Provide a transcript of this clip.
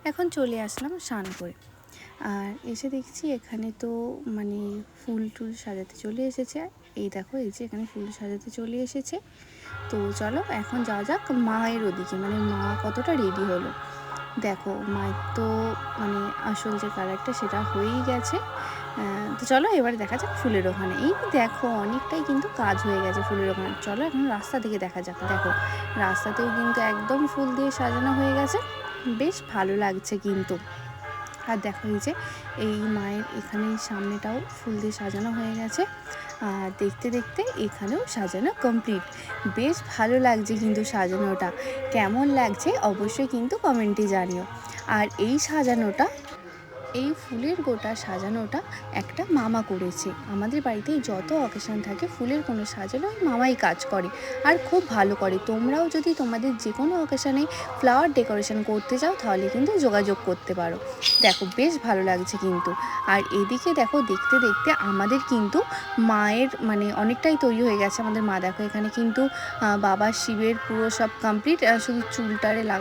এখন চলে আসলাম স্নান করে। আর এসে দেখছি এখানে তো মানে ফুল টুল সাজাতে চলে এসেছে। এই দেখো, এই যে এখানে ফুল সাজাতে চলে এসেছে। তো চলো এখন যাওয়া যাক মায়ের ওদিকে, মানে মা কতটা রেডি হলো। দেখো মায়ের তো মানে আসল যে কালারটা সেটা হয়েই গেছে। তো চলো এবার দেখা যাক ফুলের ওখানে। এই দেখো অনেকটাই কিন্তু কাজ হয়ে গেছে ফুলের ওখানে। চলো এখন রাস্তা থেকে দেখা যাক। দেখো রাস্তাতেও কিন্তু একদম ফুল দিয়ে সাজানো হয়ে গেছে, বেশ ভালো লাগছে কিন্তু। আর দেখো এই যে এই মায়ের এখানে সামনেটাও ফুল দিয়ে সাজানো হয়ে গেছে। আর দেখতে দেখতে এখানেও সাজানো কমপ্লিট। বেশ ভালো লাগছে কিন্তু সাজানোটা। কেমন লাগছে অবশ্যই কিন্তু কমেন্টে জানিও। আর এই সাজানোটা, এই ফুলের গোটা সাজানোটা একটা মামা করেছে। আমাদের বাড়িতে যত অকেশান থাকে ফুলের কোনো সাজানো মামাই কাজ করে, আর খুব ভালো করে। তোমরাও যদি তোমাদের যে কোনো অকেশানে ফ্লাওয়ার ডেকোরেশন করতে চাও তাহলে কিন্তু যোগাযোগ করতে পারো। দেখো বেশ ভালো লাগছে কিন্তু। আর এদিকে দেখো দেখতে দেখতে আমাদের কিন্তু মায়ের মানে অনেকটাই তৈরি হয়ে গেছে। আমাদের মা দেখো এখানে কিন্তু বাবা শিবের পুরো সব কমপ্লিট, শুধু চুলটারে লাগা